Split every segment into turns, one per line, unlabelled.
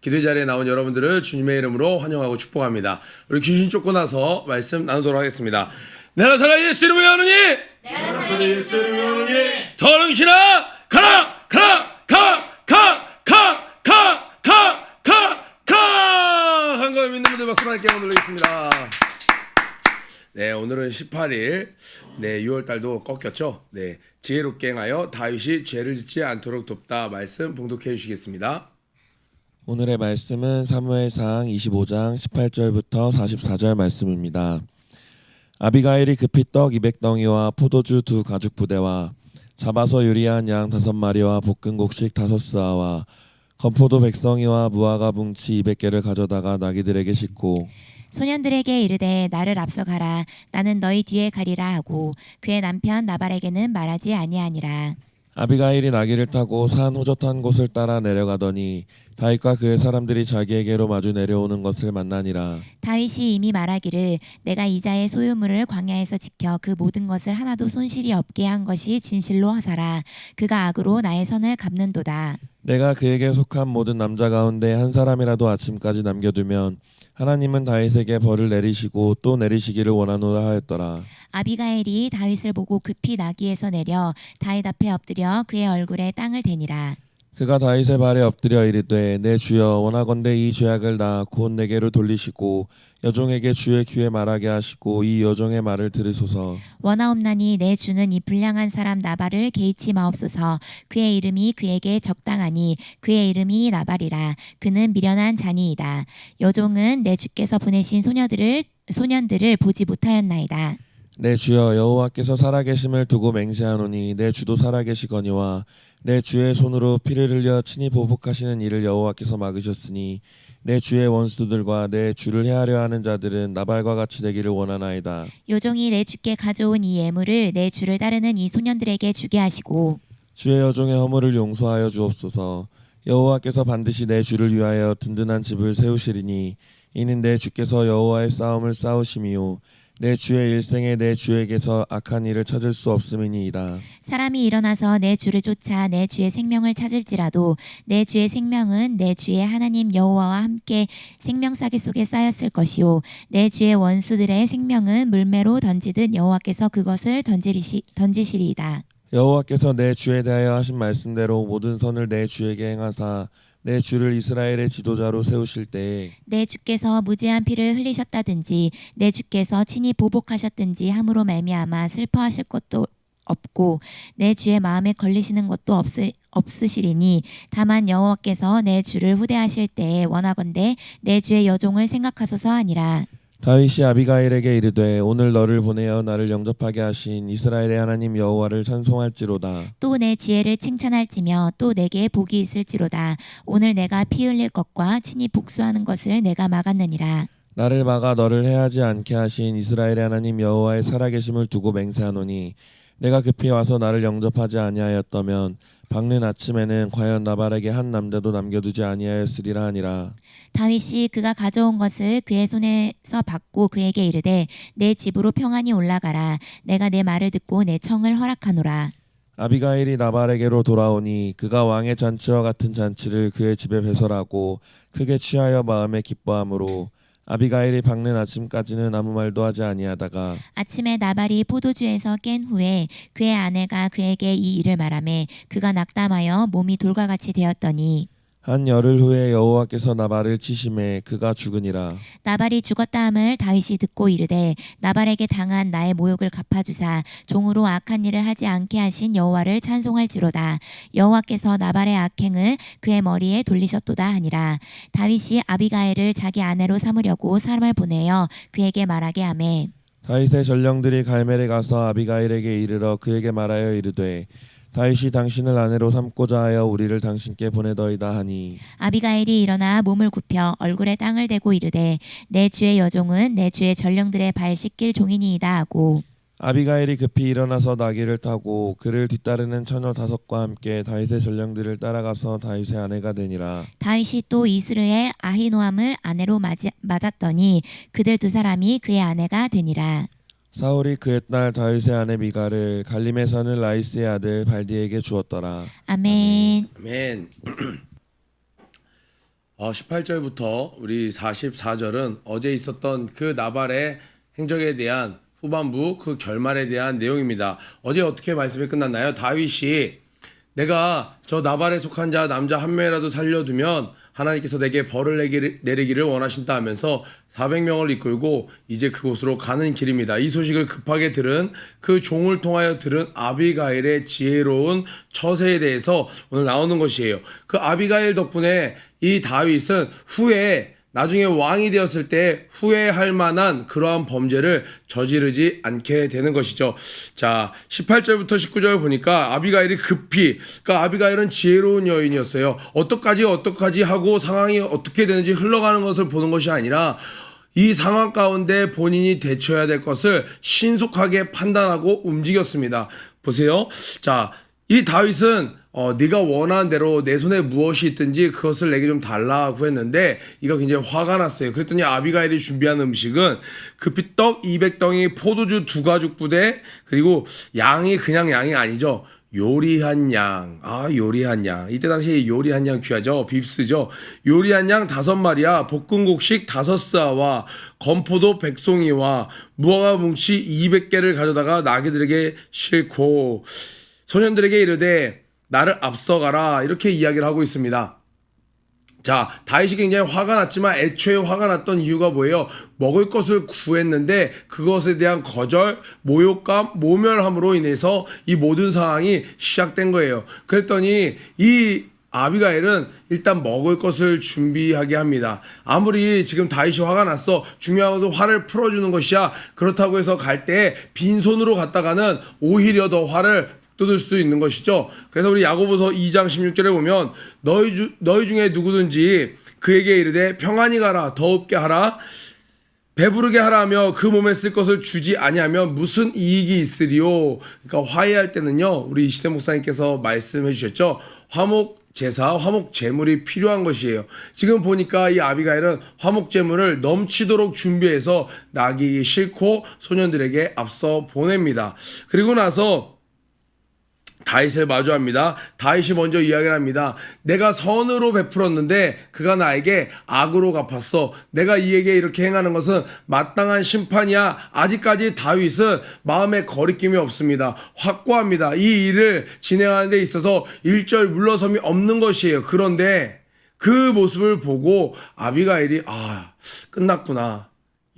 기도 자리에 나온 여러분들을 주님의 이름으로 환영하고 축복합니다. 우리 귀신 쫓고 나서 말씀 나누도록 하겠습니다. 내가 살아 예수 이름으로 하느니
내가 살아 예수 이름으로 하느니
더렁이시나 가라 한걸 믿는 분들 박수 함께 한번 올리겠습니다. 네, 오늘은 18일 6월달도 꺾였죠. 네, 지혜롭게 행하여 다윗이 죄를 짓지 않도록 돕다 말씀 봉독해 주시겠습니다.
오늘의 말씀은 사무엘상 25장 18절부터 44절 말씀입니다. 아비가일이 급히 떡 200덩이와 포도주 2 가죽 부대와 잡아서 요리한 양 5마리와 볶은 곡식 5스아와 건포도 100성이와 무화과 뭉치 200개를 가져다가 나귀들에게 싣고
소년들에게 이르되 나를 앞서 가라 나는 너희 뒤에 가리라 하고 그의 남편 나발에게는 말하지 아니하니라.
아비가일이 나귀를 타고 산 호젓한 곳을 따라 내려가더니 다윗과 그의 사람들이 자기에게로 마주 내려오는 것을 만나니라.
다윗이 이미 말하기를 내가 이자의 소유물을 광야에서 지켜 그 모든 것을 하나도 손실이 없게 한 것이 진실로 하사라. 그가 악으로 나의 선을 갚는도다.
내가 그에게 속한 모든 남자 가운데 한 사람이라도 아침까지 남겨두면 하나님은 다윗에게 벌을 내리시고 또 내리시기를 원하노라 하였더라.
아비가일이 다윗을 보고 급히 나귀에서 내려 다윗 앞에 엎드려 그의 얼굴에 땅을 대니라.
그가 다윗의 발에 엎드려 이르되 내 주여 원하건대 이 죄악을 다 곧 내게로 돌리시고 여종에게 주의 귀에 말하게 하시고 이 여종의 말을 들으소서.
원하옵나니 내 주는 이 불량한 사람 나발을 개의치 마옵소서. 그의 이름이 그에게 적당하니 그의 이름이 나발이라. 그는 미련한 자니이다. 여종은 내 주께서 보내신 소년들을 보지 못하였나이다.
내 주여 여호와께서 살아계심을 두고 맹세하노니 내 주도 살아계시거니와 내 주의 손으로 피를 흘려 친히 보복하시는 일을 여호와께서 막으셨으니 내 주의 원수들과 내 주를 해하려 하는 자들은 나발과 같이 되기를 원하나이다.
여종이 내 주께 가져온 이 예물을 내 주를 따르는 이 소년들에게 주게 하시고
주의 여종의 허물을 용서하여 주옵소서. 여호와께서 반드시 내 주를 위하여 든든한 집을 세우시리니 이는 내 주께서 여호와의 싸움을 싸우심이요 내 주의 일생에 내 주에게서 악한 일을 찾을 수 없음이니이다.
사람이 일어나서 내 주를 쫓아 내 주의 생명을 찾을지라도 내 주의 생명은 내 주의 하나님 여호와와 함께 생명싸개 속에 쌓였을 것이요 내 주의 원수들의 생명은 물매로 던지듯 여호와께서 그것을 던지시리이다.
여호와께서 내 주에 대하여 하신 말씀대로 모든 선을 내 주에게 행하사 내 주를 이스라엘의 지도자로 세우실 때에
내 주께서 무죄한 피를 흘리셨다든지 내 주께서 친히 보복하셨든지 함으로 말미암아 슬퍼하실 것도 없고 내 주의 마음에 걸리시는 것도 없으시리니 다만 여호와께서 내 주를 후대하실 때에 원하건대 내 주의 여종을 생각하소서 하니라.
다윗이 아비가일에게 이르되 오늘 너를 보내어 나를 영접하게 하신 이스라엘의 하나님 여호와를 찬송할지로다.
또 내 지혜를 칭찬할지며 또 내게 복이 있을지로다. 오늘 내가 피 흘릴 것과 친히 복수하는 것을 내가 막았느니라.
나를 막아 너를 해하지 않게 하신 이스라엘의 하나님 여호와의 살아계심을 두고 맹세하노니 내가 급히 와서 나를 영접하지 아니하였다면 밝는 아침에는 과연 나발에게 한 남자도 남겨두지 아니하였으리라 하니라.
다윗이 그가 가져온 것을 그의 손에서 받고 그에게 이르되 내 집으로 평안히 올라가라. 내가 내 말을 듣고 내 청을 허락하노라.
아비가일이 나발에게로 돌아오니 그가 왕의 잔치와 같은 잔치를 그의 집에 배설하고 크게 취하여 마음에 기뻐하므로 아비가일이 밝는 아침까지는 아무 말도 하지 아니하다가
아침에 나발이 포도주에서 깬 후에 그의 아내가 그에게 이 일을 말하매 그가 낙담하여 몸이 돌과 같이 되었더니
한 열흘 후에 여호와께서 나발을 치심해 그가 죽으니라.
나발이 죽었다함을 다윗이 듣고 이르되 나발에게 당한 나의 모욕을 갚아주사 종으로 악한 일을 하지 않게 하신 여호와를 찬송할지로다. 여호와께서 나발의 악행을 그의 머리에 돌리셨도다 하니라. 다윗이 아비가일을 자기 아내로 삼으려고 사람을 보내어 그에게 말하게 하매
다윗의 전령들이 갈멜에 가서 아비가일에게 이르러 그에게 말하여 이르되 다윗이 당신을 아내로 삼고자 하여 우리를 당신께 보내더이다 하니
아비가일이 일어나 몸을 굽혀 얼굴에 땅을 대고 이르되 내 주의 여종은 내 주의 전령들의 발 씻길 종이니이다 하고
아비가일이 급히 일어나서 나귀를 타고 그를 뒤따르는 처녀 5과 함께 다윗의 전령들을 따라가서 다윗의 아내가 되니라.
다윗이 또 이스르엘 아히노함을 아내로 맞았더니 그들 2사람이 그의 아내가 되니라.
사울이 그의 딸 다윗의 아내 미갈을 갈림에 사는 라이스의 아들 발디에게 주었더라.
아멘.
아멘. 18절부터 우리 44절은 어제 있었던 그 나발의 행적에 대한 후반부 그 결말에 대한 내용입니다. 어제 어떻게 말씀이 끝났나요? 다윗이 내가 저 나발에 속한 자 남자 한 명이라도 살려두면 하나님께서 내게 벌을 내리기를 원하신다 하면서 400명을 이끌고 이제 그곳으로 가는 길입니다. 이 소식을 급하게 들은 그 종을 통하여 들은 아비가일의 지혜로운 처세에 대해서 오늘 나오는 것이에요. 그 아비가일 덕분에 이 다윗은 후에 나중에 왕이 되었을 때 후회할 만한 그러한 범죄를 저지르지 않게 되는 것이죠. 자, 18절부터 19절 보니까 아비가일이 급히, 그러니까 아비가일은 지혜로운 여인이었어요. 어떡하지 하고 상황이 어떻게 되는지 흘러가는 것을 보는 것이 아니라 이 상황 가운데 본인이 대처해야 될 것을 신속하게 판단하고 움직였습니다. 보세요. 자, 이 다윗은 네가 원하는 대로 내 손에 무엇이 있든지 그것을 내게 좀 달라고 했는데 이가 굉장히 화가 났어요. 그랬더니 아비가일이 준비한 음식은 급히 떡 200덩이, 포도주 2가죽 부대, 그리고 양이 그냥 양이 아니죠. 요리한 양. 요리한 양. 이때 당시에 요리한 양 귀하죠. 빕스죠. 요리한 양 5마리와 볶은 곡식 5스아와 건포도 100송이와 무화과 뭉치 200개를 가져다가 나귀들에게 싣고 소년들에게 이르되 나를 앞서가라, 이렇게 이야기를 하고 있습니다. 자, 다윗이 굉장히 화가 났지만 애초에 화가 났던 이유가 뭐예요? 먹을 것을 구했는데 그것에 대한 거절, 모욕감, 모멸함으로 인해서 이 모든 상황이 시작된 거예요. 그랬더니 이 아비가일은 일단 먹을 것을 준비하게 합니다. 아무리 지금 다윗이 화가 났어, 중요한 것은 화를 풀어주는 것이야. 그렇다고 해서 갈 때 빈손으로 갔다가는 오히려 더 화를 뜯을 수 있는 것이죠. 그래서 우리 야고보서 2장 16절에 보면 너희 중에 누구든지 그에게 이르되 평안히 가라, 더웁게 하라, 배부르게 하라며 그 몸에 쓸 것을 주지 아니하면 무슨 이익이 있으리요. 그러니까 화해할 때는요, 우리 이시대 목사님께서 말씀해 주셨죠. 화목 제사, 화목 제물이 필요한 것이에요. 지금 보니까 이 아비가일은 화목 제물을 넘치도록 준비해서 나귀에게 싣고 소년들에게 앞서 보냅니다. 그리고 나서 다윗을 마주합니다. 다윗이 먼저 이야기를 합니다. 내가 선으로 베풀었는데 그가 나에게 악으로 갚았어. 내가 이에게 이렇게 행하는 것은 마땅한 심판이야. 아직까지 다윗은 마음에 거리낌이 없습니다. 확고합니다. 이 일을 진행하는 데 있어서 일절 물러섬이 없는 것이에요. 그런데 그 모습을 보고 아비가일이 끝났구나,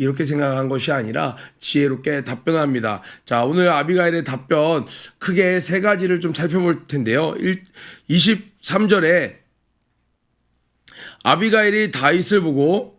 이렇게 생각한 것이 아니라 지혜롭게 답변합니다. 자, 오늘 아비가일의 답변 크게 3가지를 좀 살펴볼 텐데요. 23절에 아비가일이 다윗을 보고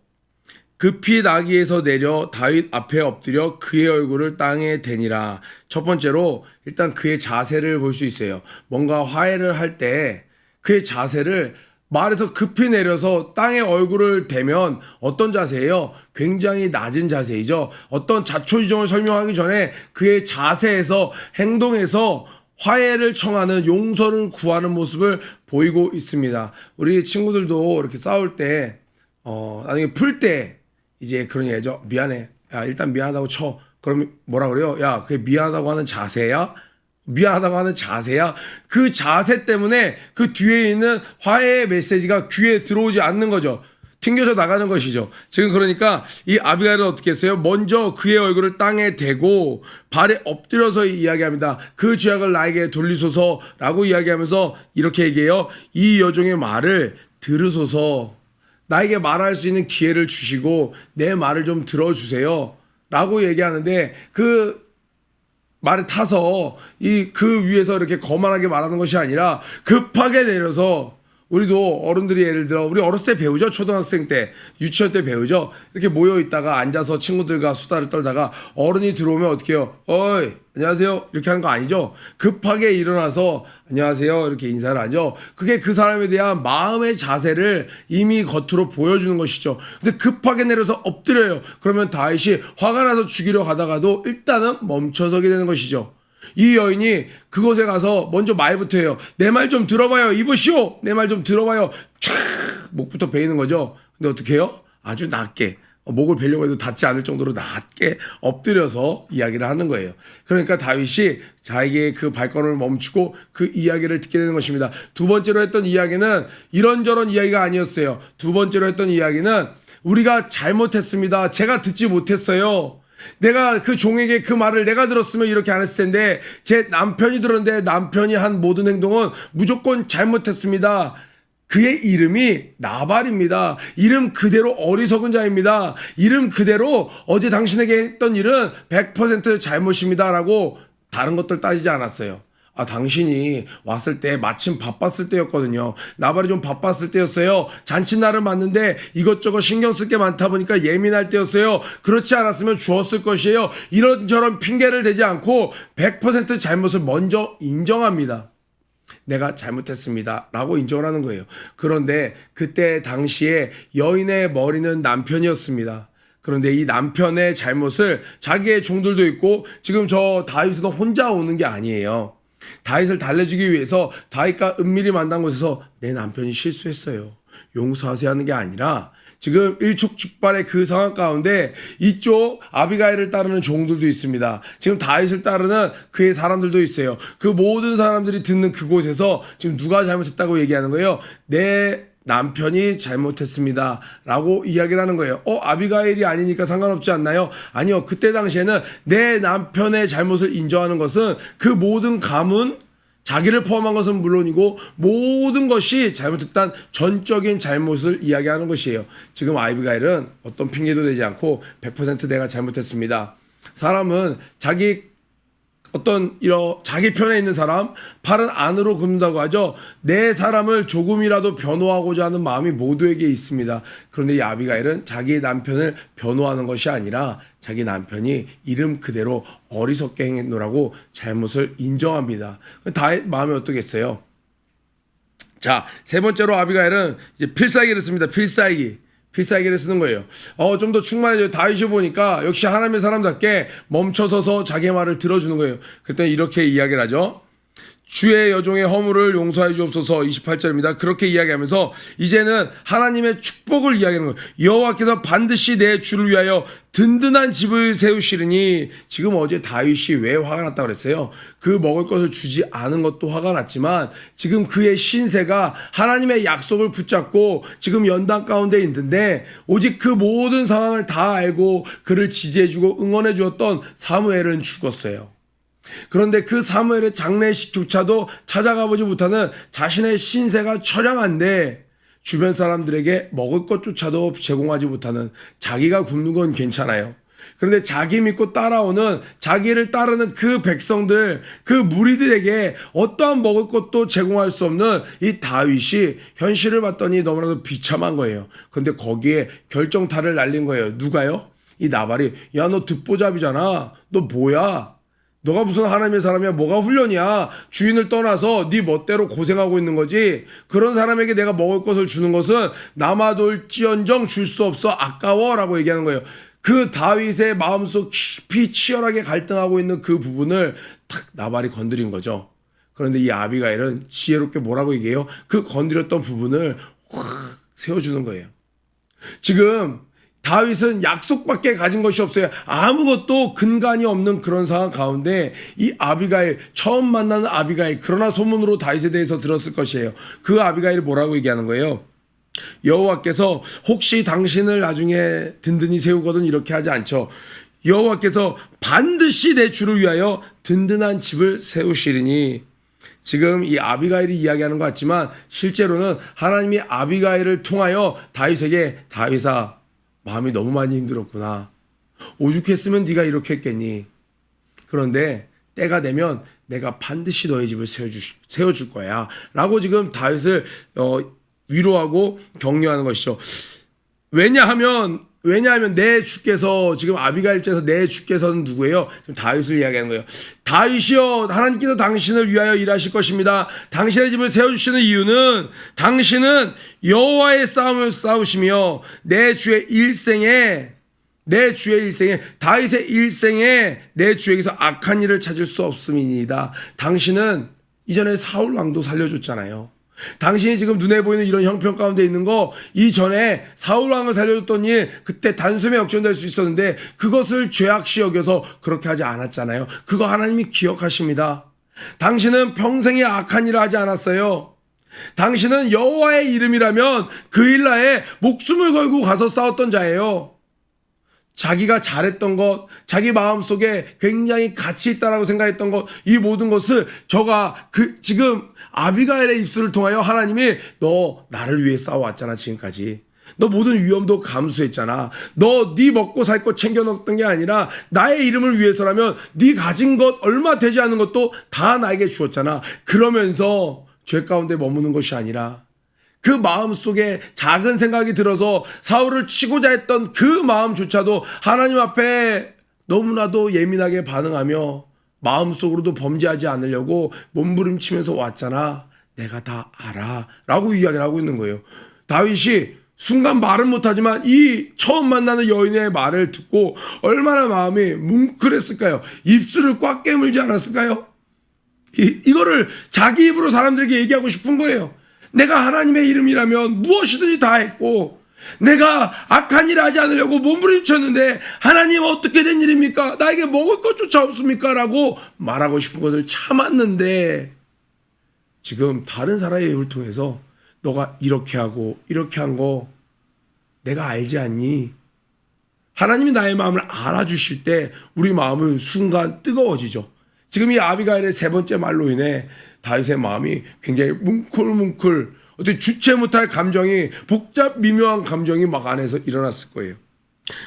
급히 나귀에서 내려 다윗 앞에 엎드려 그의 얼굴을 땅에 대니라. 첫 번째로 일단 그의 자세를 볼 수 있어요. 뭔가 화해를 할 때 그의 자세를, 말에서 급히 내려서 땅에 얼굴을 대면 어떤 자세예요? 굉장히 낮은 자세이죠. 어떤 자초지종을 설명하기 전에 그의 자세에서, 행동에서 화해를 청하는, 용서를 구하는 모습을 보이고 있습니다. 우리 친구들도 이렇게 싸울 때 나중에 풀 때 이제 그런 얘기죠. 미안해. 야, 일단 미안하다고 쳐. 그럼 뭐라 그래요? 야, 그게 미안하다고 하는 자세야? 미안하다고 하는 자세야? 그 자세 때문에 그 뒤에 있는 화해의 메시지가 귀에 들어오지 않는 거죠. 튕겨져 나가는 것이죠. 지금 그러니까 이 아비가일은 어떻게 했어요? 먼저 그의 얼굴을 땅에 대고 발에 엎드려서 이야기합니다. 그 죄악을 나에게 돌리소서라고 이야기하면서 이렇게 얘기해요. 이 여종의 말을 들으소서. 나에게 말할 수 있는 기회를 주시고 내 말을 좀 들어주세요 라고 얘기하는데, 그 말에 타서 그 위에서 이렇게 거만하게 말하는 것이 아니라 급하게 내려서, 우리도 어른들이 예를 들어 우리 어렸을 때 배우죠. 초등학생 때, 유치원 때 배우죠. 이렇게 모여 있다가 앉아서 친구들과 수다를 떨다가 어른이 들어오면 어떻게 해요? 어이, 안녕하세요, 이렇게 하는 거 아니죠. 급하게 일어나서 안녕하세요 이렇게 인사를 하죠. 그게 그 사람에 대한 마음의 자세를 이미 겉으로 보여주는 것이죠. 근데 급하게 내려서 엎드려요. 그러면 다윗이 화가 나서 죽이려 가다가도 일단은 멈춰서게 되는 것이죠. 이 여인이 그곳에 가서 먼저 말부터 해요. 내 말 좀 들어봐요. 이보시오. 내 말 좀 들어봐요. 촥 목부터 베이는 거죠. 근데 어떻게 해요? 아주 낮게 목을 베려고 해도 닿지 않을 정도로 낮게 엎드려서 이야기를 하는 거예요. 그러니까 다윗이 자기의 그 발걸음을 멈추고 그 이야기를 듣게 되는 것입니다. 두 번째로 했던 이야기는 이런저런 이야기가 아니었어요. 두 번째로 했던 이야기는 우리가 잘못했습니다. 제가 듣지 못했어요. 내가 그 종에게 그 말을 내가 들었으면 이렇게 안 했을 텐데 제 남편이 들었는데 남편이 한 모든 행동은 무조건 잘못했습니다. 그의 이름이 나발입니다. 이름 그대로 어리석은 자입니다. 이름 그대로 어제 당신에게 했던 일은 100% 잘못입니다. 라고 다른 것들 따지지 않았어요. 당신이 왔을 때 마침 바빴을 때였거든요. 나발이 좀 바빴을 때였어요. 잔칫날을 맞는데 이것저것 신경 쓸 게 많다 보니까 예민할 때였어요. 그렇지 않았으면 주었을 것이에요. 이런저런 핑계를 대지 않고 100% 잘못을 먼저 인정합니다. 내가 잘못했습니다. 라고 인정을 하는 거예요. 그런데 그때 당시에 여인의 머리는 남편이었습니다. 그런데 이 남편의 잘못을 자기의 종들도 있고 지금 저 다윗은 혼자 오는 게 아니에요. 다윗을 달래주기 위해서 다윗과 은밀히 만난 곳에서 내 남편이 실수했어요. 용서하세요 하는 게 아니라 지금 일촉즉발의 그 상황 가운데 이쪽 아비가일을 따르는 종들도 있습니다. 지금 다윗을 따르는 그의 사람들도 있어요. 그 모든 사람들이 듣는 그곳에서 지금 누가 잘못했다고 얘기하는 거예요? 내 남편이 잘못했습니다. 라고 이야기를 하는 거예요. 아비가일이 아니니까 상관없지 않나요? 아니요. 그때 당시에는 내 남편의 잘못을 인정하는 것은 그 모든 가문, 자기를 포함한 것은 물론이고 모든 것이 잘못했다는 전적인 잘못을 이야기하는 것이에요. 지금 아비가일은 어떤 핑계도 되지 않고 100% 내가 잘못했습니다. 사람은 자기 편에 있는 사람, 팔은 안으로 굽는다고 하죠. 내 사람을 조금이라도 변호하고자 하는 마음이 모두에게 있습니다. 그런데 이 아비가일은 자기 남편을 변호하는 것이 아니라 자기 남편이 이름 그대로 어리석게 행했노라고 잘못을 인정합니다. 다윗 마음이 어떻겠어요? 자, 세 번째로 아비가일은 이제 필살기를 씁니다. 필살기를 쓰는 거예요. 좀 더 충만해져요. 다윗이 보니까 역시 하나님의 사람답게 멈춰서서 자기 말을 들어주는 거예요. 그때 이렇게 이야기를 하죠. 주의 여종의 허물을 용서해 주옵소서. 28절입니다. 그렇게 이야기하면서 이제는 하나님의 축복을 이야기하는 거예요. 여호와께서 반드시 내 주를 위하여 든든한 집을 세우시리니. 지금 어제 다윗이 왜 화가 났다고 그랬어요? 그 먹을 것을 주지 않은 것도 화가 났지만 지금 그의 신세가 하나님의 약속을 붙잡고 지금 연단 가운데 있는데 오직 그 모든 상황을 다 알고 그를 지지해주고 응원해 주었던 사무엘은 죽었어요. 그런데 그 사무엘의 장례식조차도 찾아가 보지 못하는 자신의 신세가 처량한데 주변 사람들에게 먹을 것조차도 제공하지 못하는, 자기가 굶는 건 괜찮아요. 그런데 자기 믿고 따라오는, 자기를 따르는 그 백성들, 그 무리들에게 어떠한 먹을 것도 제공할 수 없는 이 다윗이 현실을 봤더니 너무나도 비참한 거예요. 그런데 거기에 결정타를 날린 거예요. 누가요? 이 나발이. 야, 너 듣보잡이잖아. 너 뭐야? 너가 무슨 하나님의 사람이야? 뭐가 훈련이야? 주인을 떠나서 네 멋대로 고생하고 있는 거지. 그런 사람에게 내가 먹을 것을 주는 것은 남아돌지언정 줄 수 없어. 아까워라고 얘기하는 거예요. 그 다윗의 마음속 깊이 치열하게 갈등하고 있는 그 부분을 탁 나발이 건드린 거죠. 그런데 이 아비가일은 지혜롭게 뭐라고 얘기해요? 그 건드렸던 부분을 확 세워주는 거예요. 지금 다윗은 약속밖에 가진 것이 없어요. 아무것도 근간이 없는 그런 상황 가운데 이 아비가일, 처음 만나는 아비가일, 그러나 소문으로 다윗에 대해서 들었을 것이에요. 그 아비가일이 뭐라고 얘기하는 거예요? 여호와께서 혹시 당신을 나중에 든든히 세우거든 이렇게 하지 않죠. 여호와께서 반드시 내 주를 위하여 든든한 집을 세우시리니. 지금 이 아비가일이 이야기하는 것 같지만 실제로는 하나님이 아비가일을 통하여 다윗에게, 다윗아, 마음이 너무 많이 힘들었구나. 오죽했으면 네가 이렇게 했겠니? 그런데 때가 되면 내가 반드시 너의 집을 세워줄 거야. 라고 지금 다윗을 위로하고 격려하는 것이죠. 왜냐하면 내 주께서, 지금 아비가일 입장에서 내 주께서는 누구예요? 지금 다윗을 이야기하는 거예요. 다윗이여, 하나님께서 당신을 위하여 일하실 것입니다. 당신의 집을 세워주시는 이유는 당신은 여호와의 싸움을 싸우시며 내 주의 일생에, 다윗의 일생에 내 주에게서 악한 일을 찾을 수 없음이니이다. 당신은 이전에 사울 왕도 살려줬잖아요. 당신이 지금 눈에 보이는 이런 형편 가운데 있는 거 이전에 사울 왕을 살려줬던 일 그때 단숨에 역전될 수 있었는데 그것을 죄악시 여겨서 그렇게 하지 않았잖아요. 그거 하나님이 기억하십니다. 당신은 평생에 악한 일을 하지 않았어요. 당신은 여호와의 이름이라면 그 일나에 목숨을 걸고 가서 싸웠던 자예요. 자기가 잘했던 것, 자기 마음속에 굉장히 가치 있다라고 생각했던 것, 이 모든 것을 저가 지금 아비가일의 입술을 통하여 하나님이 너 나를 위해 싸워왔잖아 지금까지. 너 모든 위험도 감수했잖아. 너 네 먹고 살 것 챙겨 놓던 게 아니라 나의 이름을 위해서라면 네 가진 것 얼마 되지 않은 것도 다 나에게 주었잖아. 그러면서 죄 가운데 머무는 것이 아니라 그 마음속에 작은 생각이 들어서 사울을 치고자 했던 그 마음조차도 하나님 앞에 너무나도 예민하게 반응하며 마음속으로도 범죄하지 않으려고 몸부림치면서 왔잖아. 내가 다 알아 라고 이야기를 하고 있는 거예요. 다윗이 순간 말은 못하지만 이 처음 만나는 여인의 말을 듣고 얼마나 마음이 뭉클했을까요? 입술을 꽉 깨물지 않았을까요? 이거를 자기 입으로 사람들에게 얘기하고 싶은 거예요. 내가 하나님의 이름이라면 무엇이든지 다 했고 내가 악한 일을 하지 않으려고 몸부림쳤는데 하나님 어떻게 된 일입니까? 나에게 먹을 것조차 없습니까? 라고 말하고 싶은 것을 참았는데 지금 다른 사람의 입을 통해서 너가 이렇게 하고 이렇게 한 거 내가 알지 않니? 하나님이 나의 마음을 알아주실 때 우리 마음은 순간 뜨거워지죠. 지금 이 아비가일의 세 번째 말로 인해 다윗의 마음이 굉장히 뭉클뭉클 어떻게 주체 못할 감정이 복잡 미묘한 감정이 막 안에서 일어났을 거예요.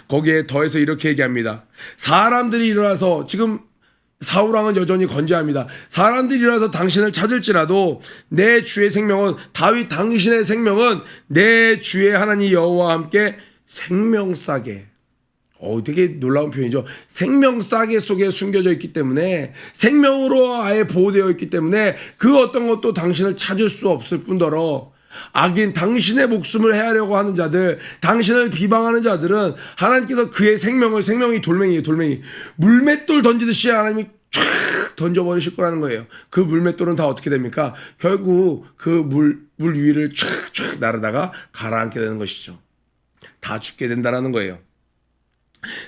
거기에 더해서 이렇게 얘기합니다. 사람들이 일어나서 지금 사울왕은 여전히 건재합니다. 사람들이 일어나서 당신을 찾을지라도 내 주의 생명은 다윗 당신의 생명은 내 주의 하나님 여호와와 함께 생명싸게 되게 놀라운 표현이죠. 생명싸개 속에 숨겨져 있기 때문에 생명으로 아예 보호되어 있기 때문에 그 어떤 것도 당신을 찾을 수 없을 뿐더러 악인 당신의 목숨을 해하려고 하는 자들 당신을 비방하는 자들은 하나님께서 그의 생명이 돌멩이에요. 돌멩이 물맷돌 던지듯이 하나님이 쫙 던져버리실 거라는 거예요. 그 물맷돌은 다 어떻게 됩니까? 결국 그 물 위를 쫙쫙 나르다가 가라앉게 되는 것이죠. 다 죽게 된다라는 거예요.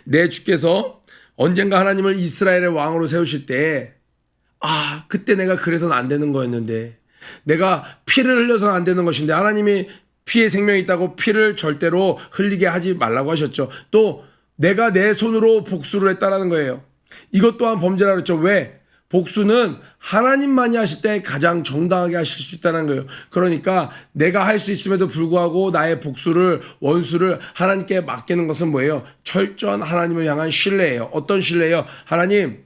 내 주께서 언젠가 하나님을 이스라엘의 왕으로 세우실 때 그때 내가 그래서는 안 되는 거였는데 내가 피를 흘려서는 안 되는 것인데 하나님이 피에 생명이 있다고 피를 절대로 흘리게 하지 말라고 하셨죠. 또 내가 내 손으로 복수를 했다라는 거예요. 이것 또한 범죄라 그랬죠. 왜? 복수는 하나님만이 하실 때 가장 정당하게 하실 수 있다는 거예요. 그러니까 내가 할 수 있음에도 불구하고 나의 복수를 원수를 하나님께 맡기는 것은 뭐예요? 철저한 하나님을 향한 신뢰예요. 어떤 신뢰예요? 하나님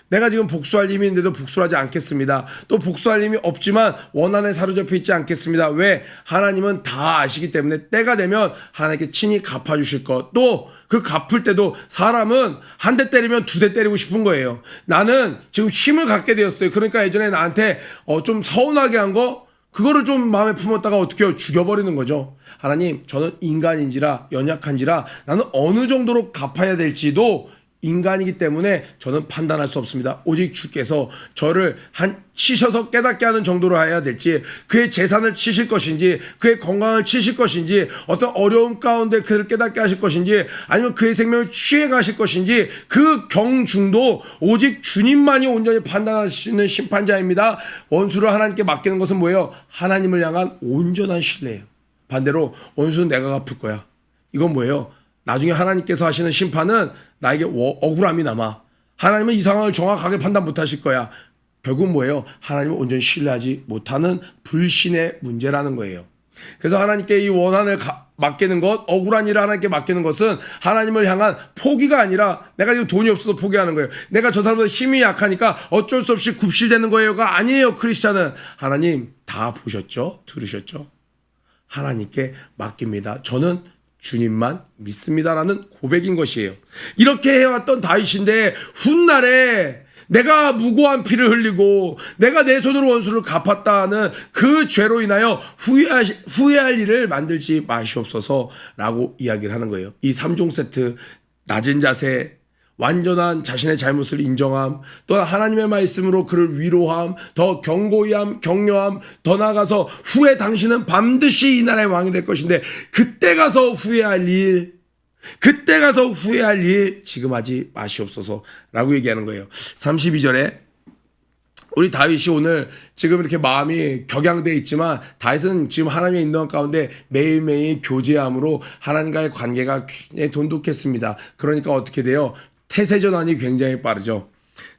내가 지금 복수할 힘이 있는데도 복수를 하지 않겠습니다. 또 복수할 힘이 없지만 원한에 사로잡혀 있지 않겠습니다. 왜? 하나님은 다 아시기 때문에 때가 되면 하나님께 친히 갚아주실 것. 또 그 갚을 때도 사람은 한 대 때리면 두 대 때리고 싶은 거예요. 나는 지금 힘을 갖게 되었어요. 그러니까 예전에 나한테 좀 서운하게 한 거 그거를 좀 마음에 품었다가 어떻게 해요? 죽여버리는 거죠. 하나님 저는 인간인지라 연약한지라 나는 어느 정도로 갚아야 될지도 인간이기 때문에 저는 판단할 수 없습니다. 오직 주께서 저를 치셔서 깨닫게 하는 정도로 해야 될지 그의 재산을 치실 것인지 그의 건강을 치실 것인지 어떤 어려움 가운데 그를 깨닫게 하실 것인지 아니면 그의 생명을 취해 가실 것인지 그 경중도 오직 주님만이 온전히 판단할 수 있는 심판자입니다. 원수를 하나님께 맡기는 것은 뭐예요? 하나님을 향한 온전한 신뢰예요. 반대로 원수는 내가 갚을 거야. 이건 뭐예요? 나중에 하나님께서 하시는 심판은 나에게 억울함이 남아. 하나님은 이 상황을 정확하게 판단 못하실 거야. 결국 뭐예요? 하나님을 온전히 신뢰하지 못하는 불신의 문제라는 거예요. 그래서 하나님께 이 원한을 맡기는 것, 억울한 일을 하나님께 맡기는 것은 하나님을 향한 포기가 아니라 내가 지금 돈이 없어도 포기하는 거예요. 내가 저 사람보다 힘이 약하니까 어쩔 수 없이 굽실대는 거예요가 아니에요. 크리스찬은 하나님 다 보셨죠? 들으셨죠? 하나님께 맡깁니다. 저는 주님만 믿습니다라는 고백인 것이에요. 이렇게 해왔던 다윗인데 훗날에 내가 무고한 피를 흘리고 내가 내 손으로 원수를 갚았다는 그 죄로 인하여 후회할 일을 만들지 마시옵소서라고 이야기를 하는 거예요. 이 3종 세트 낮은 자세 완전한 자신의 잘못을 인정함, 또한 하나님의 말씀으로 그를 위로함, 더 견고히 함, 격려함, 더 나아가서 후에 당신은 반드시 이 나라의 왕이 될 것인데 그때 가서 후회할 일, 그때 가서 후회할 일 지금 하지 마시옵소서라고 얘기하는 거예요. 32절에 우리 다윗이 오늘 지금 이렇게 마음이 격양돼 있지만 다윗은 지금 하나님의 인도한 가운데 매일매일 교제함으로 하나님과의 관계가 굉장히 돈독했습니다. 그러니까 어떻게 돼요? 태세 전환이 굉장히 빠르죠.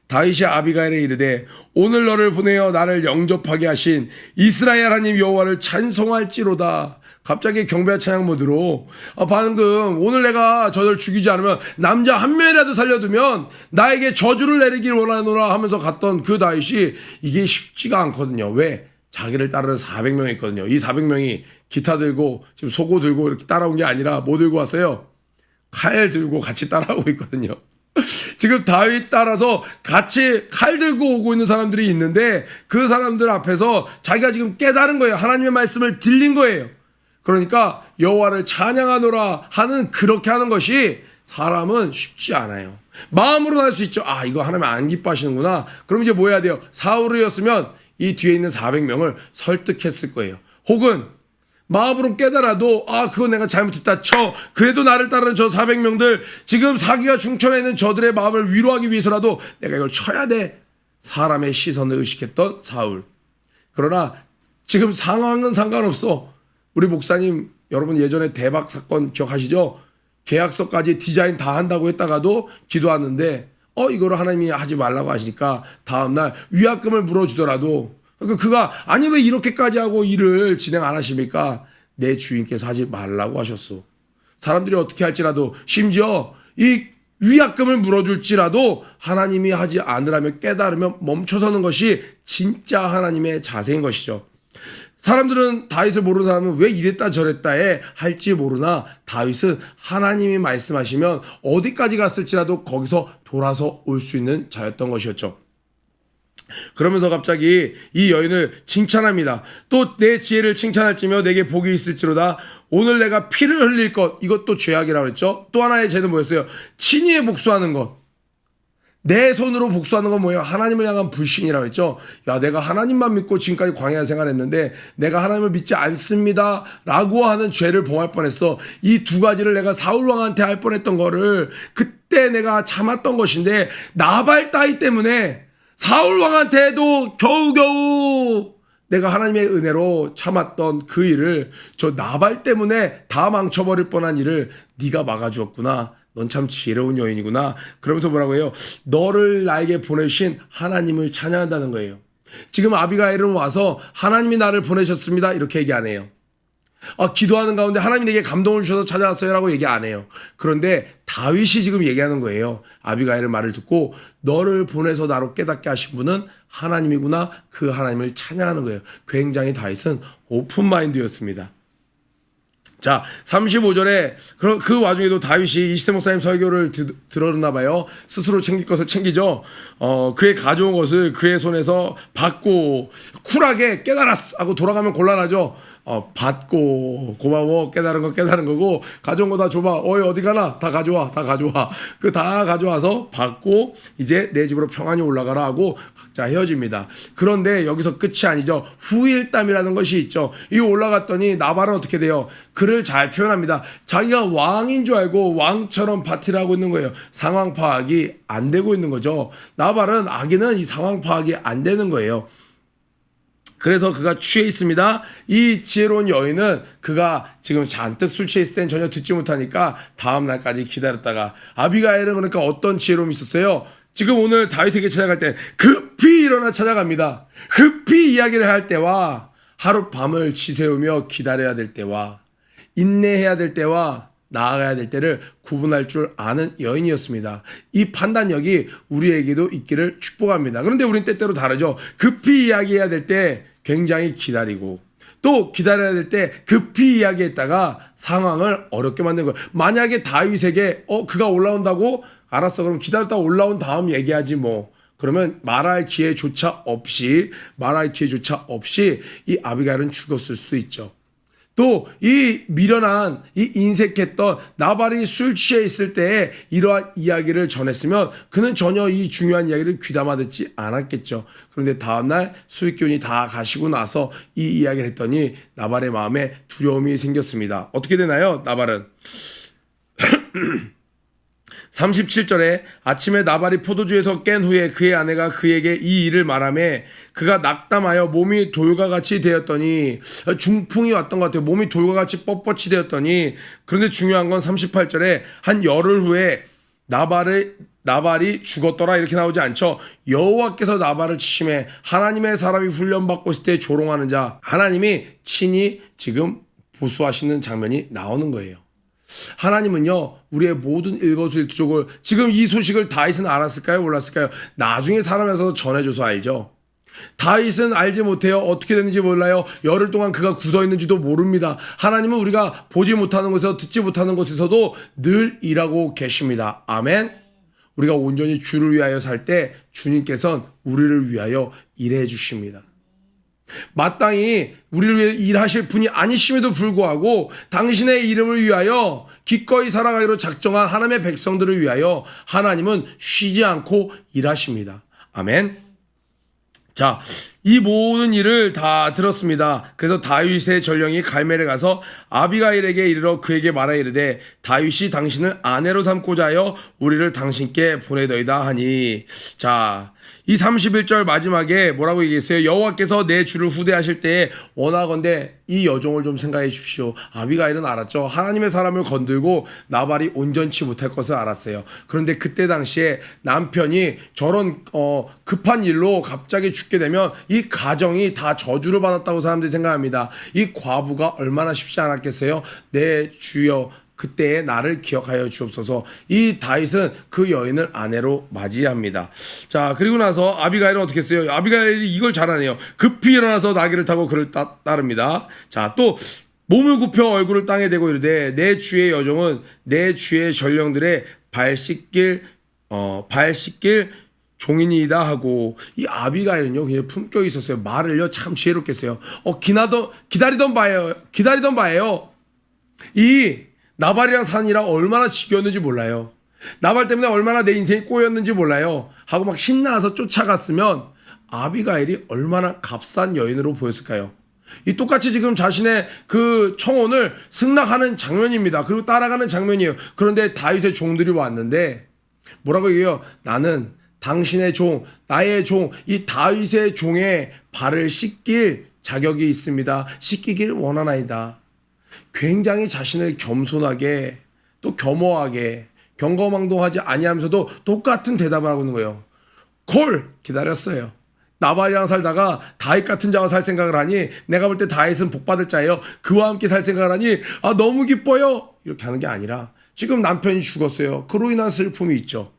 다윗이 아비가일에 이르되 오늘 너를 보내어 나를 영접하게 하신 이스라엘 하나님 여호와를 찬송할지로다. 갑자기 경배 찬양 모드로 방금 오늘 내가 저들 죽이지 않으면 남자 한 명이라도 살려두면 나에게 저주를 내리길 원하노라 하면서 갔던 그 다윗이 이게 쉽지가 않거든요. 왜? 자기를 따르는 400명이 있거든요. 이 400명이 기타 들고 지금 소고 들고 이렇게 따라온 게 아니라 뭐 들고 왔어요? 칼 들고 같이 따라오고 있거든요. 지금 다윗 따라서 같이 칼 들고 오고 있는 사람들이 있는데 그 사람들 앞에서 자기가 지금 깨달은 거예요. 하나님의 말씀을 들린 거예요. 그러니까 여호와를 찬양하노라 하는 그렇게 하는 것이 사람은 쉽지 않아요. 마음으로는 할 수 있죠. 아, 이거 하나님 안 기뻐하시는구나. 그럼 이제 뭐 해야 돼요? 사울이었으면 이 뒤에 있는 400명을 설득했을 거예요. 혹은 마음으로 깨달아도 그거 내가 잘못했다 쳐. 그래도 나를 따르는 저 400명들 지금 사기가 중천에 있는 저들의 마음을 위로하기 위해서라도 내가 이걸 쳐야 돼. 사람의 시선을 의식했던 사울. 그러나 지금 상황은 상관없어. 우리 목사님 여러분 예전에 대박 사건 기억하시죠? 계약서까지 디자인 다 한다고 했다가도 기도하는데 이거를 하나님이 하지 말라고 하시니까 다음날 위약금을 물어주더라도 그러니까 그가 아니 왜 이렇게까지 하고 일을 진행 안 하십니까? 내 주인께서 하지 말라고 하셨어. 사람들이 어떻게 할지라도 심지어 이 위약금을 물어줄지라도 하나님이 하지 않으라며 깨달으면 멈춰서는 것이 진짜 하나님의 자세인 것이죠. 사람들은 다윗을 모르는 사람은 왜 이랬다 저랬다에 할지 모르나 다윗은 하나님이 말씀하시면 어디까지 갔을지라도 거기서 돌아서 올 수 있는 자였던 것이었죠. 그러면서 갑자기 이 여인을 칭찬합니다. 또 내 지혜를 칭찬할지며 내게 복이 있을지로다. 오늘 내가 피를 흘릴 것, 이것도 죄악이라고 했죠. 또 하나의 죄는 뭐였어요? 친히에 복수하는 것. 내 손으로 복수하는 건 뭐예요? 하나님을 향한 불신이라고 했죠. 야, 내가 하나님만 믿고 지금까지 광야 생활했는데 내가 하나님을 믿지 않습니다 라고 하는 죄를 범할 뻔했어. 이 두 가지를 내가 사울 왕한테 할 뻔했던 거를 그때 내가 참았던 것인데 나발 따위 때문에 사울 왕한테도 겨우겨우 내가 하나님의 은혜로 참았던 그 일을 저 나발 때문에 다 망쳐버릴 뻔한 일을 네가 막아주었구나. 넌 참 지혜로운 여인이구나. 그러면서 뭐라고 해요? 너를 나에게 보내신 하나님을 찬양한다는 거예요. 지금 아비가일은 와서 하나님이 나를 보내셨습니다 이렇게 얘기 안 해요. 기도하는 가운데 하나님이 내게 감동을 주셔서 찾아왔어요 라고 얘기 안 해요. 그런데 다윗이 지금 얘기하는 거예요. 아비가일의 말을 듣고 너를 보내서 나로 깨닫게 하신 분은 하나님이구나. 그 하나님을 찬양하는 거예요. 굉장히 다윗은 오픈마인드였습니다. 자, 35절에 그 와중에도 다윗이 이시세 목사님 설교를 들었나 봐요. 스스로 챙길 것을 챙기죠. 그의 가져온 것을 그의 손에서 받고 쿨하게 깨달았어 하고 돌아가면 곤란하죠. 받고 고마워 깨달은 거 깨달은 거고 가져온 거 다 줘봐. 어디 가나 다 가져와 그 다 가져와서 받고 이제 내 집으로 평안히 올라가라 하고 각자 헤어집니다. 그런데 여기서 끝이 아니죠. 후일담이라는 것이 있죠. 이 올라갔더니 나발은 어떻게 돼요? 그를 잘 표현합니다. 자기가 왕인 줄 알고 왕처럼 파티를 하고 있는 거예요. 상황 파악이 안 되고 있는 거죠. 나발은 아기는 이 상황 파악이 안 되는 거예요. 그래서 그가 취해 있습니다. 이 지혜로운 여인은 그가 지금 잔뜩 술 취해 있을 땐 전혀 듣지 못하니까 다음 날까지 기다렸다가 아비가일은 그러니까 어떤 지혜로움이 있었어요? 지금 오늘 다윗에게 찾아갈 때 급히 일어나 찾아갑니다. 급히 이야기를 할 때와 하룻밤을 지새우며 기다려야 될 때와 인내해야 될 때와 나아가야 될 때를 구분할 줄 아는 여인이었습니다. 이 판단력이 우리에게도 있기를 축복합니다. 그런데 우린 때때로 다르죠. 급히 이야기해야 될 때 굉장히 기다리고 또 기다려야 될 때 급히 이야기했다가 상황을 어렵게 만드는 거예요. 만약에 다윗에게 그가 올라온다고 알았어 그럼 기다렸다가 올라온 다음 얘기하지 뭐. 그러면 말할 기회조차 없이 이 아비가일은 죽었을 수도 있죠. 또 이 미련한 이 인색했던 나발이 술 취해 있을 때에 이러한 이야기를 전했으면 그는 전혀 이 중요한 이야기를 귀담아 듣지 않았겠죠. 그런데 다음날 술 기운이 다 가시고 나서 이 이야기를 했더니 나발의 마음에 두려움이 생겼습니다. 어떻게 되나요? 나발은 37절에 아침에 나발이 포도주에서 깬 후에 그의 아내가 그에게 이 일을 말하며 그가 낙담하여 몸이 돌과 같이 되었더니, 중풍이 왔던 것 같아요. 몸이 돌과 같이 뻣뻣이 되었더니, 그런데 중요한 건 38절에 한 열흘 후에 나발이 죽었더라 이렇게 나오지 않죠. 여호와께서 나발을 치심해 하나님의 사람이 훈련받고 있을 때 조롱하는 자, 하나님이 친히 지금 보수하시는 장면이 나오는 거예요. 하나님은요, 우리의 모든 일거수일투족을, 지금 이 소식을 다윗은 알았을까요? 몰랐을까요? 나중에 사람에서 전해줘서 알죠. 다윗은 알지 못해요. 어떻게 됐는지 몰라요. 열흘 동안 그가 굳어 있는지도 모릅니다. 하나님은 우리가 보지 못하는 곳에서 듣지 못하는 곳에서도 늘 일하고 계십니다. 아멘. 우리가 온전히 주를 위하여 살 때 주님께서는 우리를 위하여 일해 주십니다. 마땅히 우리를 위해 일하실 분이 아니심에도 불구하고 당신의 이름을 위하여 기꺼이 살아가기로 작정한 하나님의 백성들을 위하여 하나님은 쉬지 않고 일하십니다. 아멘. 자, 이 모든 일을 다 들었습니다. 그래서 다윗의 전령이 갈멜에 가서 아비가일에게 이르러 그에게 말하 이르되 다윗이 당신을 아내로 삼고자 하여 우리를 당신께 보내더이다 하니, 자, 이 31절 마지막에 뭐라고 얘기했어요? 여호와께서 내 주를 후대하실 때에 원하건대 이 여종을 좀 생각해 주십시오. 아비가일은 알았죠. 하나님의 사람을 건들고 나발이 온전치 못할 것을 알았어요. 그런데 그때 당시에 남편이 저런 급한 일로 갑자기 죽게 되면 이 가정이 다 저주를 받았다고 사람들이 생각합니다. 이 과부가 얼마나 쉽지 않았겠어요? 내 주여 그때의 나를 기억하여 주옵소서. 이 다윗은 그 여인을 아내로 맞이합니다. 자, 그리고 나서 아비가일은 어떻게 했어요? 아비가일이 이걸 잘하네요. 급히 일어나서 나귀를 타고 그를 따릅니다. 자, 또 몸을 굽혀 얼굴을 땅에 대고 이르되 내 주의 여종은 내 주의 전령들의 발 씻길 종인이다 하고, 이 아비가일은요 그냥 품격이 있었어요. 말을요 참 지혜롭게 했어요. 기다리던 바예요. 이 나발이랑 산이랑 얼마나 지겨웠는지 몰라요. 나발 때문에 얼마나 내 인생이 꼬였는지 몰라요. 하고 막 신나서 쫓아갔으면 아비가일이 얼마나 값싼 여인으로 보였을까요? 이 똑같이 지금 자신의 그 청혼을 승낙하는 장면입니다. 그리고 따라가는 장면이에요. 그런데 다윗의 종들이 왔는데 뭐라고 얘기해요? 나는 당신의 종, 나의 종, 이 다윗의 종의 발을 씻길 자격이 있습니다. 씻기길 원하나이다. 굉장히 자신을 겸손하게 또 겸허하게 경거망동하지 아니하면서도 똑같은 대답을 하고 있는 거예요. 기다렸어요. 나발이랑 살다가 다윗 같은 자와 살 생각을 하니, 내가 볼 때 다윗은 복받을 자예요. 그와 함께 살 생각을 하니 너무 기뻐요. 이렇게 하는 게 아니라 지금 남편이 죽었어요. 그로 인한 슬픔이 있죠.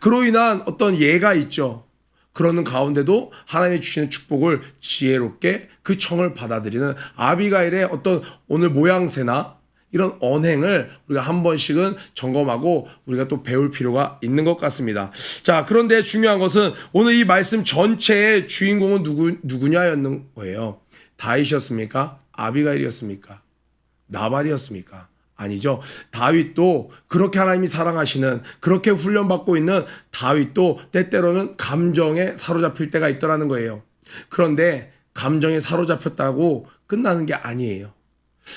그로 인한 어떤 예가 있죠. 그러는 가운데도 하나님이 주시는 축복을 지혜롭게 그 청을 받아들이는 아비가일의 어떤 오늘 모양새나 이런 언행을 우리가 한 번씩은 점검하고 우리가 또 배울 필요가 있는 것 같습니다. 자, 그런데 중요한 것은 오늘 이 말씀 전체의 주인공은 누구냐였는 거예요. 다윗이었습니까? 아비가일이었습니까? 나발이었습니까? 아니죠. 다윗도 그렇게 하나님이 사랑하시는, 그렇게 훈련받고 있는 다윗도 때때로는 감정에 사로잡힐 때가 있더라는 거예요. 그런데 감정에 사로잡혔다고 끝나는 게 아니에요.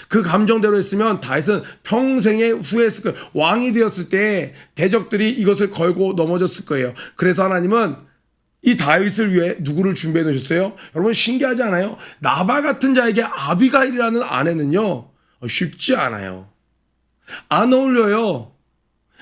그 감정대로 했으면 다윗은 평생에 후회했을 거예요. 왕이 되었을 때 대적들이 이것을 걸고 넘어졌을 거예요. 그래서 하나님은 이 다윗을 위해 누구를 준비해 놓으셨어요? 여러분 신기하지 않아요? 나발 같은 자에게 아비가일이라는 아내는요 쉽지 않아요. 안 어울려요.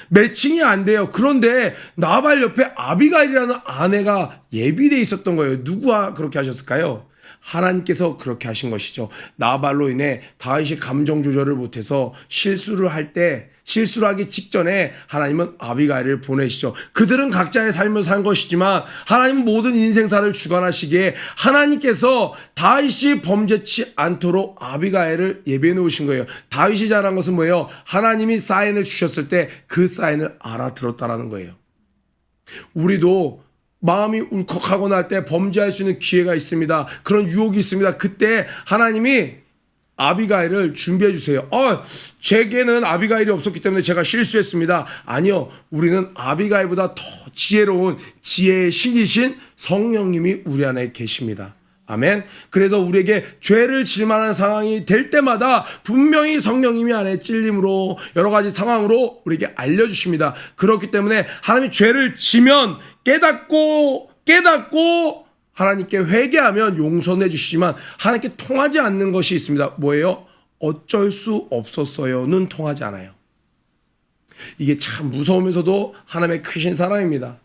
매칭이 안 돼요. 그런데 나발 옆에 아비가일이라는 아내가 예비되어 있었던 거예요. 누구와 그렇게 하셨을까요? 하나님께서 그렇게 하신 것이죠. 나발로 인해 다윗이 감정 조절을 못해서 실수를 하기 직전에 하나님은 아비가일을 보내시죠. 그들은 각자의 삶을 산 것이지만 하나님은 모든 인생사를 주관하시기에 하나님께서 다윗이 범죄치 않도록 아비가일을 예비해 놓으신 거예요. 다윗이 잘한 것은 뭐예요? 하나님이 사인을 주셨을 때 그 사인을 알아들었다라는 거예요. 우리도 마음이 울컥하고 날 때 범죄할 수 있는 기회가 있습니다. 그런 유혹이 있습니다. 그때 하나님이 아비가일을 준비해 주세요. 제게는 아비가일이 없었기 때문에 제가 실수했습니다. 아니요. 우리는 아비가일보다 더 지혜로운 지혜의 신이신 성령님이 우리 안에 계십니다. 아멘. 그래서 우리에게 죄를 질 만한 상황이 될 때마다 분명히 성령님이 안에 찔림으로 여러 가지 상황으로 우리에게 알려주십니다. 그렇기 때문에 하나님이 죄를 지면 깨닫고 하나님께 회개하면 용서해 주시지만 하나님께 통하지 않는 것이 있습니다. 뭐예요? 어쩔 수 없었어요는 통하지 않아요. 이게 참 무서우면서도 하나님의 크신 사랑입니다.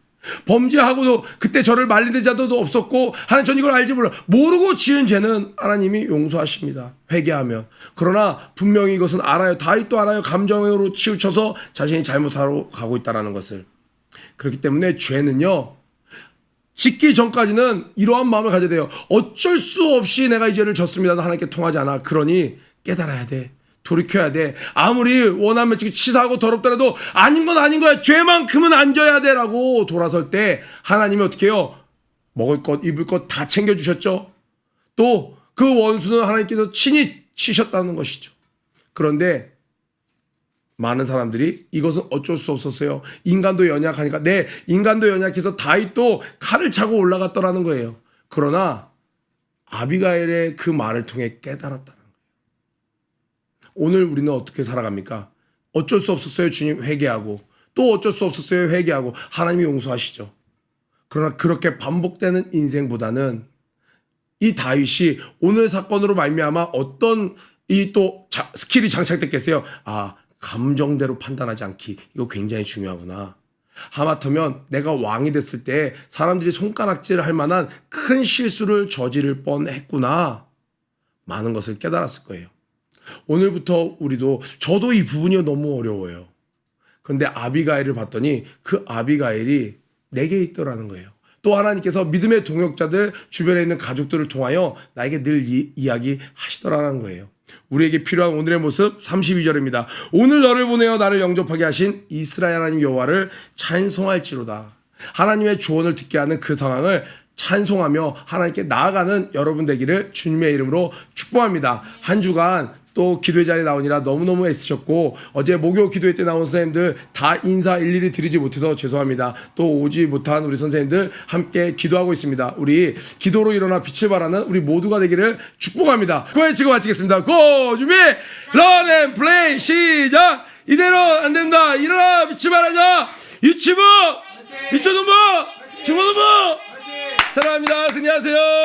범죄하고도 그때 저를 말리는 자도 없었고 하나님 전 이걸 알지 모르고 지은 죄는 하나님이 용서하십니다. 회개하면. 그러나 분명히 이것은 알아요. 다윗도 알아요. 감정으로 치우쳐서 자신이 잘못하러 가고 있다는 것을. 그렇기 때문에 죄는요, 짓기 전까지는 이러한 마음을 가져야 돼요. 어쩔 수 없이 내가 이 죄를 졌습니다. 하나님께 통하지 않아. 그러니 깨달아야 돼. 돌이켜야 돼. 아무리 원하면 치사하고 더럽더라도 아닌 건 아닌 거야. 죄만큼은 안 져야 돼. 라고 돌아설 때 하나님이 어떻게 해요? 먹을 것, 입을 것 다 챙겨주셨죠. 또 그 원수는 하나님께서 친히 치셨다는 것이죠. 그런데 많은 사람들이 이것은 어쩔 수 없었어요. 인간도 연약하니까. 네, 인간도 연약해서 다윗도 칼을 차고 올라갔더라는 거예요. 그러나 아비가일의 그 말을 통해 깨달았다는 거예요. 오늘 우리는 어떻게 살아갑니까? 어쩔 수 없었어요. 주님 회개하고. 또 어쩔 수 없었어요. 회개하고. 하나님이 용서하시죠. 그러나 그렇게 반복되는 인생보다는 이 다윗이 오늘 사건으로 말미암아 어떤 이 또 스킬이 장착됐겠어요. 감정대로 판단하지 않기. 이거 굉장히 중요하구나. 하마터면 내가 왕이 됐을 때 사람들이 손가락질을 할 만한 큰 실수를 저지를 뻔했구나. 많은 것을 깨달았을 거예요. 오늘부터 저도 이 부분이 너무 어려워요. 그런데 아비가일을 봤더니 그 아비가일이 내게 있더라는 거예요. 또 하나님께서 믿음의 동역자들 주변에 있는 가족들을 통하여 나에게 늘 이야기하시더라는 거예요. 우리에게 필요한 오늘의 모습 32절입니다. 오늘 너를 보내어 나를 영접하게 하신 이스라엘 하나님 여호와를 찬송할지로다. 하나님의 조언을 듣게 하는 그 상황을 찬송하며 하나님께 나아가는 여러분 되기를 주님의 이름으로 축복합니다. 한 주간 또 기도의 자리에 나오니라 너무너무 애쓰셨고 어제 목요 기도회 때 나온 선생님들 다 인사 일일이 드리지 못해서 죄송합니다. 또 오지 못한 우리 선생님들 함께 기도하고 있습니다. 우리 기도로 일어나 빛을 발하는 우리 모두가 되기를 축복합니다. 고해치고 마치겠습니다. 고! 준비! 런 앤 플레이 시작! 이대로 안 된다. 일어나 빛을 발하자. 유치부! 유초등부! 중고등부! 사랑합니다. 승리하세요.